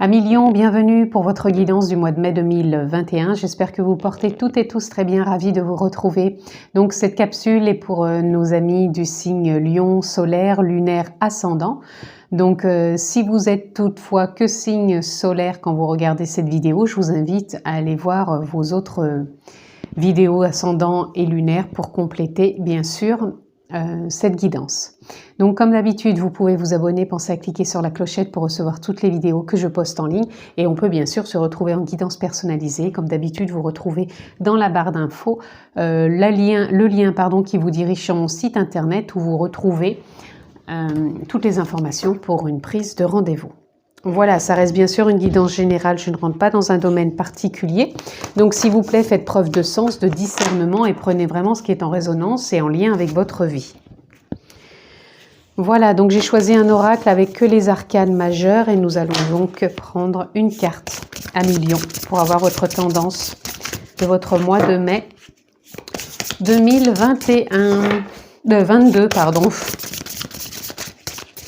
Amis Lions, bienvenue pour votre guidance du mois de mai 2021. J'espère que vous portez toutes et tous très bien, ravis de vous retrouver. Donc cette capsule est pour nos amis du signe Lion, solaire, lunaire, ascendant. Donc si vous êtes toutefois que signe solaire quand vous regardez cette vidéo, je vous invite à aller voir vos autres vidéos ascendant et lunaire pour compléter bien sûr cette guidance. Donc comme d'habitude, vous pouvez vous abonner, pensez à cliquer sur la clochette pour recevoir toutes les vidéos que je poste en ligne et on peut bien sûr se retrouver en guidance personnalisée. Comme d'habitude, vous retrouvez dans la barre d'infos le lien qui vous dirige sur mon site internet où vous retrouvez toutes les informations pour une prise de rendez-vous. Voilà, ça reste bien sûr une guidance générale, je ne rentre pas dans un domaine particulier. Donc s'il vous plaît, faites preuve de sens, de discernement et prenez vraiment ce qui est en résonance et en lien avec votre vie. Voilà, donc j'ai choisi un oracle avec que les arcanes majeures et nous allons donc prendre une carte à millions pour avoir votre tendance de votre mois de mai 22, pardon.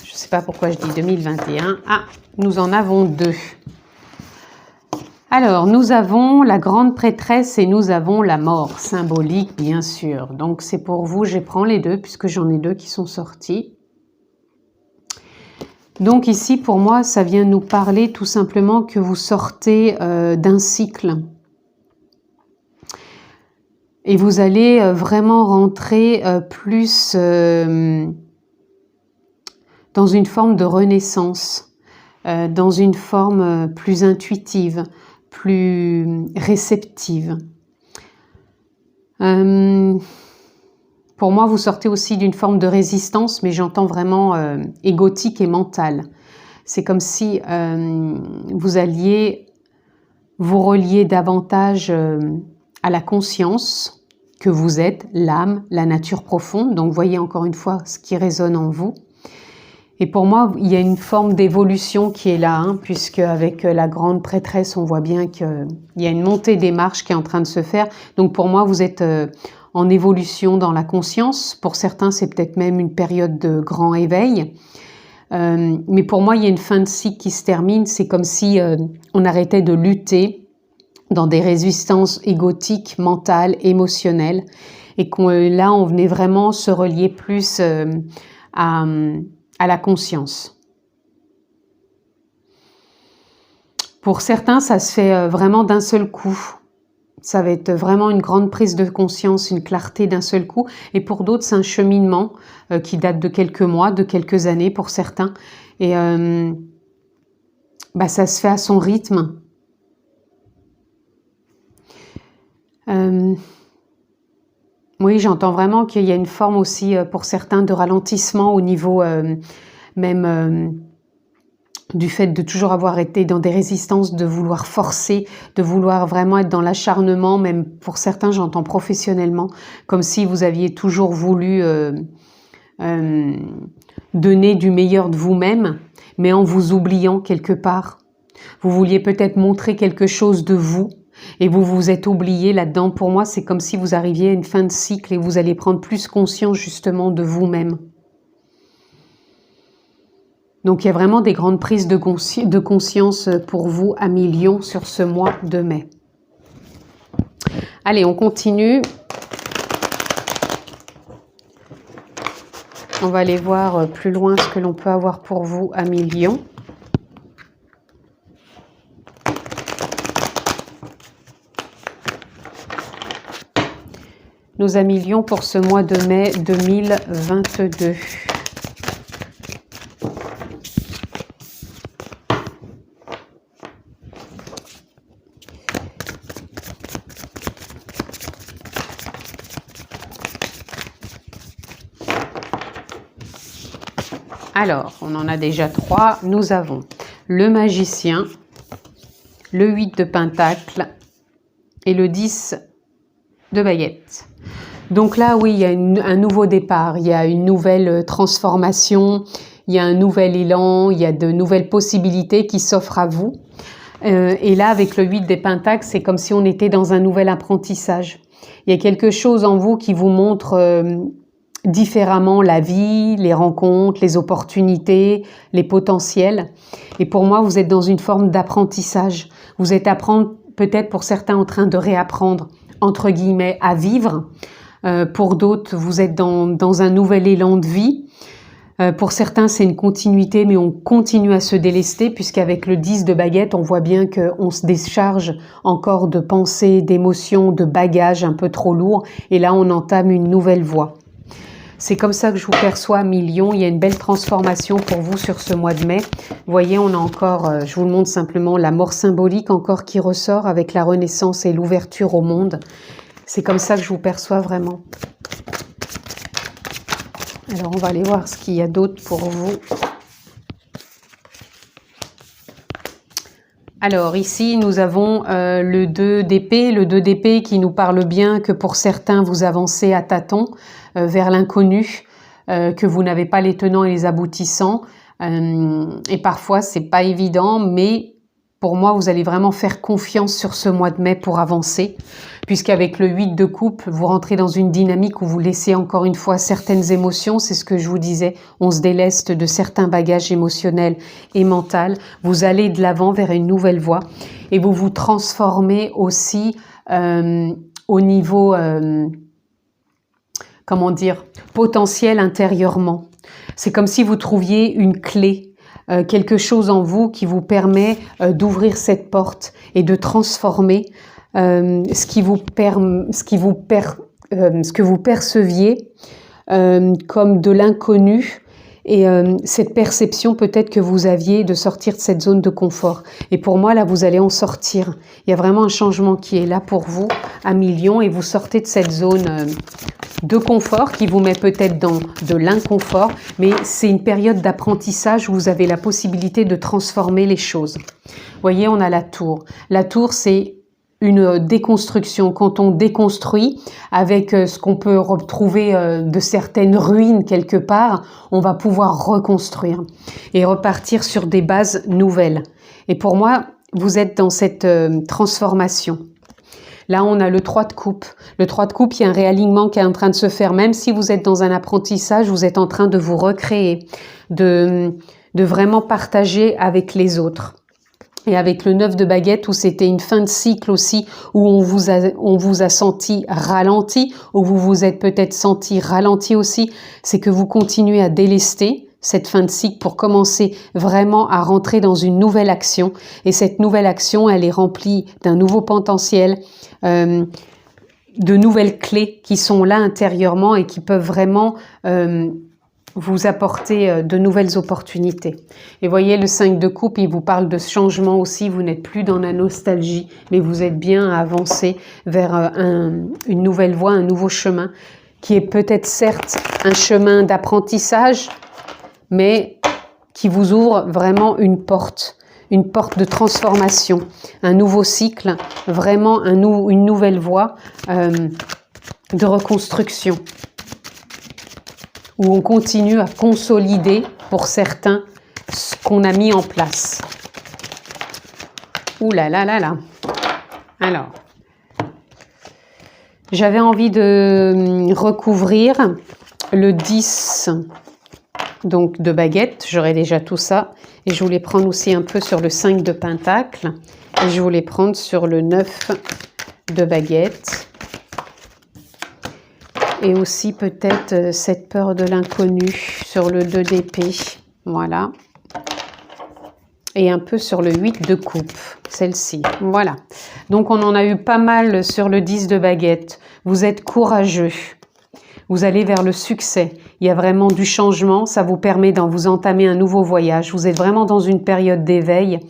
Je ne sais pas pourquoi je dis 2021. Ah, nous en avons deux. Alors, nous avons la grande prêtresse et nous avons la mort, symbolique bien sûr. Donc c'est pour vous, je prends les deux puisque j'en ai deux qui sont sortis. Donc ici, pour moi, ça vient nous parler tout simplement que vous sortez d'un cycle. Et vous allez vraiment rentrer plus dans une forme de renaissance, dans une forme plus intuitive, plus réceptive. Pour moi, vous sortez aussi d'une forme de résistance, mais j'entends vraiment égotique et mentale. C'est comme si vous alliez vous relier davantage à la conscience que vous êtes, l'âme, la nature profonde. Donc, voyez encore une fois ce qui résonne en vous. Et pour moi, il y a une forme d'évolution qui est là, puisque avec la grande prêtresse, on voit bien qu'il y a une montée des marches qui est en train de se faire. Donc, pour moi, vous êtes en évolution dans la conscience. Pour certains, c'est peut-être même une période de grand éveil. Mais pour moi, il y a une fin de cycle qui se termine. C'est comme si on arrêtait de lutter dans des résistances égotiques, mentales, émotionnelles. Et là, on venait vraiment se relier plus à la conscience. Pour certains, ça se fait vraiment d'un seul coup. Ça va être vraiment une grande prise de conscience, une clarté d'un seul coup. Et pour d'autres, c'est un cheminement qui date de quelques mois, de quelques années pour certains. Et ça se fait à son rythme. Oui, j'entends vraiment qu'il y a une forme aussi pour certains de ralentissement au niveau du fait de toujours avoir été dans des résistances, de vouloir forcer, de vouloir vraiment être dans l'acharnement, même pour certains, j'entends professionnellement, comme si vous aviez toujours voulu donner du meilleur de vous-même, mais en vous oubliant quelque part. Vous vouliez peut-être montrer quelque chose de vous, et vous vous êtes oublié là-dedans. Pour moi, c'est comme si vous arriviez à une fin de cycle et vous allez prendre plus conscience justement de vous-même. Donc, il y a vraiment des grandes prises de conscience pour vous, amis Lions, sur ce mois de mai. Allez, on continue. On va aller voir plus loin ce que l'on peut avoir pour vous, amis Lions. Nos amis Lions pour ce mois de mai 2022. Alors, on en a déjà trois. Nous avons le magicien, le 8 de pentacle et le 10 de baguette. Donc là, oui, il y a un nouveau départ, il y a une nouvelle transformation, il y a un nouvel élan, il y a de nouvelles possibilités qui s'offrent à vous. Et là, avec le 8 des pentacles, c'est comme si on était dans un nouvel apprentissage. Il y a quelque chose en vous qui vous montre différemment la vie, les rencontres, les opportunités, les potentiels. Et pour moi, vous êtes dans une forme d'apprentissage. Vous êtes peut-être pour certains en train de réapprendre, entre guillemets, à vivre. Pour d'autres, vous êtes dans un nouvel élan de vie. Pour certains, c'est une continuité, mais on continue à se délester, puisqu'avec le 10 de baguette, on voit bien qu'on se décharge encore de pensées, d'émotions, de bagages un peu trop lourds. Et là, on entame une nouvelle voie. C'est comme ça que je vous perçois, Million. Il y a une belle transformation pour vous sur ce mois de mai. Vous voyez, on a encore, je vous le montre simplement, la mort symbolique encore qui ressort avec la renaissance et l'ouverture au monde. C'est comme ça que je vous perçois vraiment. Alors, on va aller voir ce qu'il y a d'autre pour vous. Alors, ici, nous avons le 2 d'épée. Le 2 d'épée qui nous parle bien que pour certains, vous avancez à tâtons vers l'inconnu, que vous n'avez pas les tenants et les aboutissants. Et parfois, c'est pas évident, mais pour moi, vous allez vraiment faire confiance sur ce mois de mai pour avancer, puisqu'avec le 8 de coupe, vous rentrez dans une dynamique où vous laissez encore une fois certaines émotions. C'est ce que je vous disais, on se déleste de certains bagages émotionnels et mentaux. Vous allez de l'avant vers une nouvelle voie et vous vous transformez aussi au niveau, comment dire, potentiel intérieurement. C'est comme si vous trouviez une clé, quelque chose en vous qui vous permet d'ouvrir cette porte et de transformer ce que vous perceviez comme de l'inconnu et cette perception peut-être que vous aviez de sortir de cette zone de confort. Et pour moi, là, vous allez en sortir. Il y a vraiment un changement qui est là pour vous à Million et vous sortez de cette zone de confort qui vous met peut-être dans de l'inconfort, mais c'est une période d'apprentissage où vous avez la possibilité de transformer les choses. Vous voyez, on a la tour. La tour, c'est une déconstruction. Quand on déconstruit avec ce qu'on peut retrouver de certaines ruines quelque part, on va pouvoir reconstruire et repartir sur des bases nouvelles. Et pour moi, vous êtes dans cette transformation. Là, on a le 3 de coupe. Le 3 de coupe, il y a un réalignement qui est en train de se faire. Même si vous êtes dans un apprentissage, vous êtes en train de vous recréer, de vraiment partager avec les autres. Et avec le 9 de baguette, où c'était une fin de cycle aussi, où on vous a senti ralenti, où vous vous êtes peut-être senti ralenti aussi, c'est que vous continuez à délester cette fin de cycle pour commencer vraiment à rentrer dans une nouvelle action. Et cette nouvelle action, elle est remplie d'un nouveau potentiel, de nouvelles clés qui sont là intérieurement et qui peuvent vraiment vous apporter de nouvelles opportunités. Et voyez, le 5 de coupe, il vous parle de changement aussi. Vous n'êtes plus dans la nostalgie, mais vous êtes bien avancé vers une nouvelle voie, un nouveau chemin, qui est peut-être certes un chemin d'apprentissage, mais qui vous ouvre vraiment une porte de transformation, un nouveau cycle, vraiment une nouvelle voie de reconstruction, où on continue à consolider pour certains ce qu'on a mis en place. Ouh là là là là. Alors, j'avais envie de recouvrir le 10 donc de baguette, j'aurai déjà tout ça. Et je voulais prendre aussi un peu sur le 5 de pentacle. Et je voulais prendre sur le 9 de baguette. Et aussi peut-être cette peur de l'inconnu sur le 2 d'épée. Voilà. Et un peu sur le 8 de coupe, celle-ci. Voilà. Donc on en a eu pas mal sur le 10 de baguette. Vous êtes courageux. Vous allez vers le succès. Il y a vraiment du changement. Ça vous permet d'en vous entamer un nouveau voyage. Vous êtes vraiment dans une période d'éveil.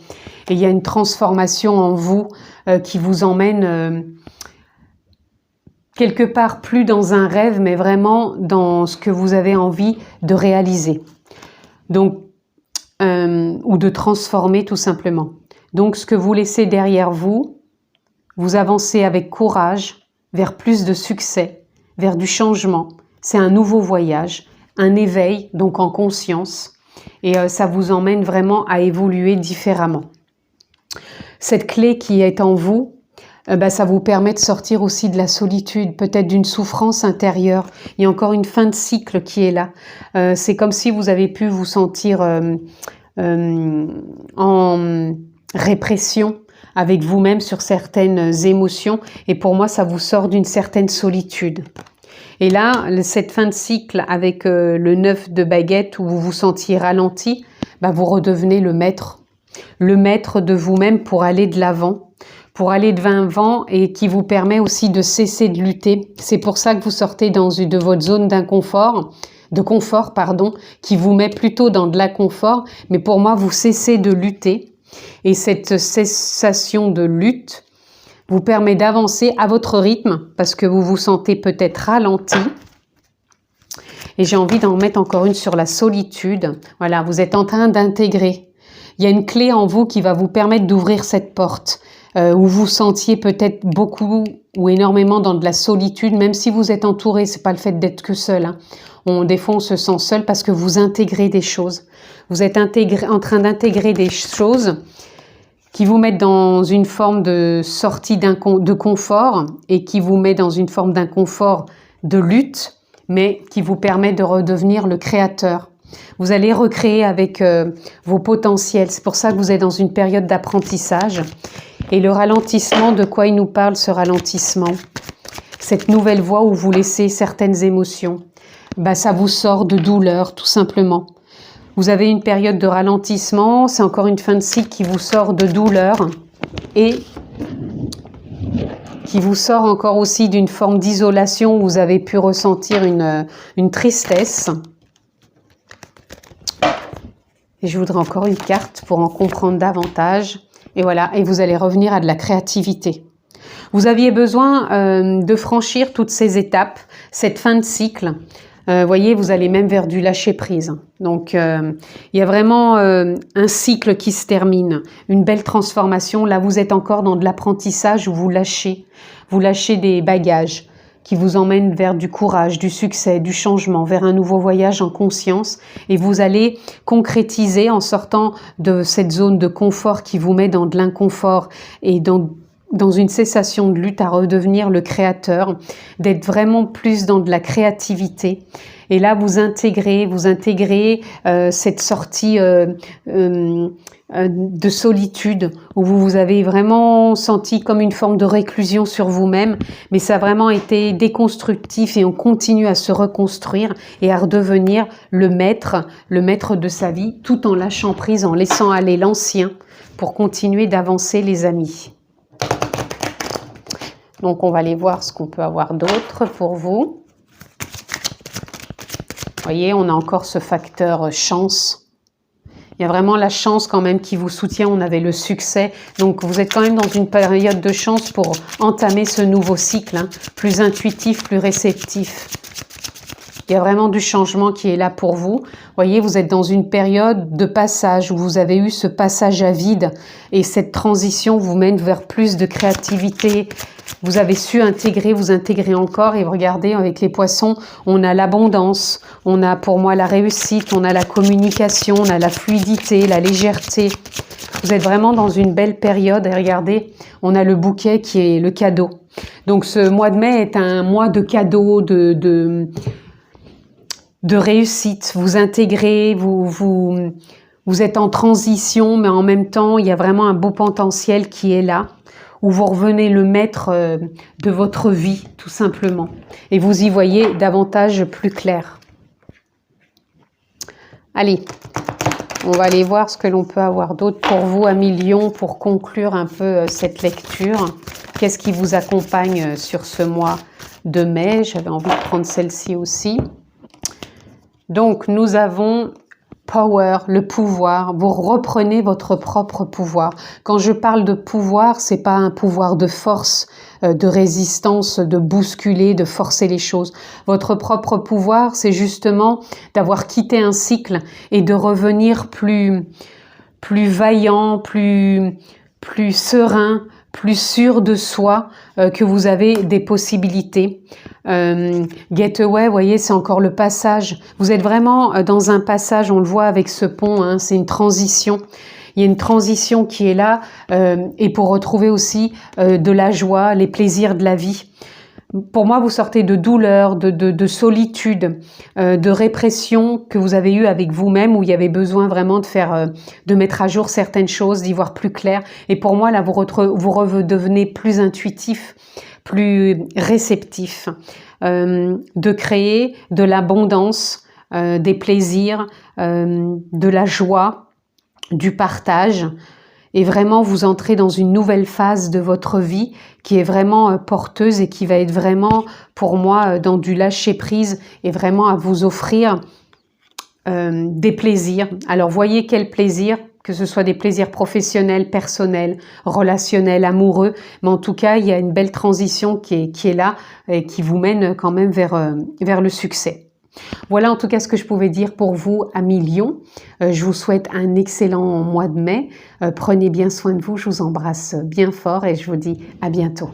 Et il y a une transformation en vous qui vous emmène quelque part plus dans un rêve, mais vraiment dans ce que vous avez envie de réaliser. Donc, ou de transformer tout simplement. Donc, ce que vous laissez derrière vous, vous avancez avec courage vers plus de succès, vers du changement. C'est un nouveau voyage, un éveil, donc en conscience, et ça vous emmène vraiment à évoluer différemment. Cette clé qui est en vous, ça vous permet de sortir aussi de la solitude, peut-être d'une souffrance intérieure. Il y a encore une fin de cycle qui est là. C'est comme si vous avez pu vous sentir en répression avec vous-même sur certaines émotions. Et pour moi, ça vous sort d'une certaine solitude. Et là, cette fin de cycle avec le 9 de baguette où vous vous sentiez ralenti, vous redevenez le maître de vous-même pour aller de l'avant, et qui vous permet aussi de cesser de lutter. C'est pour ça que vous sortez de votre zone confort, qui vous met plutôt dans de l'inconfort. Mais pour moi, vous cessez de lutter. Et cette cessation de lutte vous permet d'avancer à votre rythme parce que vous vous sentez peut-être ralenti. Et j'ai envie d'en mettre encore une sur la solitude. Voilà, vous êtes en train d'intégrer. Il y a une clé en vous qui va vous permettre d'ouvrir cette porte où vous sentiez peut-être beaucoup ou énormément dans de la solitude, même si vous êtes entouré. C'est pas le fait d'être que seul. Des fois, on se sent seul parce que vous intégrez des choses. Vous êtes en train d'intégrer des choses qui vous mettent dans une forme de sortie de confort et qui vous met dans une forme d'inconfort de lutte, mais qui vous permet de redevenir le créateur. Vous allez recréer avec vos potentiels. C'est pour ça que vous êtes dans une période d'apprentissage. Et le ralentissement, de quoi il nous parle, ce ralentissement? Cette nouvelle voie où vous laissez certaines émotions. Ça vous sort de douleur, tout simplement. Vous avez une période de ralentissement, c'est encore une fin de cycle qui vous sort de douleur et qui vous sort encore aussi d'une forme d'isolation où vous avez pu ressentir une tristesse. Et je voudrais encore une carte pour en comprendre davantage. Et voilà, et vous allez revenir à de la créativité. Vous aviez besoin de franchir toutes ces étapes, cette fin de cycle. Voyez, vous allez même vers du lâcher-prise. Donc, il y a vraiment un cycle qui se termine, une belle transformation. Là, vous êtes encore dans de l'apprentissage où vous lâchez des bagages qui vous emmènent vers du courage, du succès, du changement, vers un nouveau voyage en conscience. Et vous allez concrétiser en sortant de cette zone de confort qui vous met dans de l'inconfort et dans une cessation de lutte à redevenir le créateur, d'être vraiment plus dans de la créativité. Et là, vous intégrez cette sortie de solitude où vous vous avez vraiment senti comme une forme de réclusion sur vous-même, mais ça a vraiment été déconstructif et on continue à se reconstruire et à redevenir le maître de sa vie, tout en lâchant prise, en laissant aller l'ancien pour continuer d'avancer, les amis. Donc, on va aller voir ce qu'on peut avoir d'autre pour vous. Vous voyez, on a encore ce facteur chance. Il y a vraiment la chance quand même qui vous soutient. On avait le succès. Donc, vous êtes quand même dans une période de chance pour entamer ce nouveau cycle, plus intuitif, plus réceptif. Il y a vraiment du changement qui est là pour vous. Vous voyez, vous êtes dans une période de passage où vous avez eu ce passage à vide et cette transition vous mène vers plus de créativité. Vous avez su vous intégrer encore et regardez, avec les poissons, on a l'abondance, on a pour moi la réussite, on a la communication, on a la fluidité, la légèreté. Vous êtes vraiment dans une belle période et regardez, on a le bouquet qui est le cadeau. Donc ce mois de mai est un mois de cadeaux, de réussite. Vous intégrez, vous êtes en transition, mais en même temps, il y a vraiment un beau potentiel qui est là, où vous revenez le maître de votre vie, tout simplement. Et vous y voyez davantage plus clair. Allez, on va aller voir ce que l'on peut avoir d'autre pour vous, amis Lion, pour conclure un peu cette lecture. Qu'est-ce qui vous accompagne sur ce mois de mai? J'avais envie de prendre celle-ci aussi. Donc, nous avons power, le pouvoir. Vous reprenez votre propre pouvoir. Quand je parle de pouvoir, c'est pas un pouvoir de force, de résistance, de bousculer, de forcer les choses. Votre propre pouvoir, c'est justement d'avoir quitté un cycle et de revenir plus vaillant, plus serein, plus sûr de soi, que vous avez des possibilités. Getaway, vous voyez, c'est encore le passage. Vous êtes vraiment dans un passage, on le voit avec ce pont, c'est une transition. il y a une transition qui est là et pour retrouver aussi de la joie, les plaisirs de la vie. Pour moi, vous sortez de douleur, de solitude, de répression que vous avez eue avec vous-même, où il y avait besoin vraiment de mettre à jour certaines choses, d'y voir plus clair. Et pour moi, là, vous redevenez plus intuitif, plus réceptif, de créer de l'abondance, des plaisirs, de la joie, du partage. Et vraiment vous entrez dans une nouvelle phase de votre vie qui est vraiment porteuse et qui va être vraiment, pour moi, dans du lâcher-prise et vraiment à vous offrir des plaisirs. Alors, voyez quel plaisir, que ce soit des plaisirs professionnels, personnels, relationnels, amoureux, mais en tout cas, il y a une belle transition qui est là et qui vous mène quand même vers le succès. Voilà en tout cas ce que je pouvais dire pour vous, amis Lions. Je vous souhaite un excellent mois de mai. Prenez bien soin de vous, je vous embrasse bien fort et je vous dis à bientôt.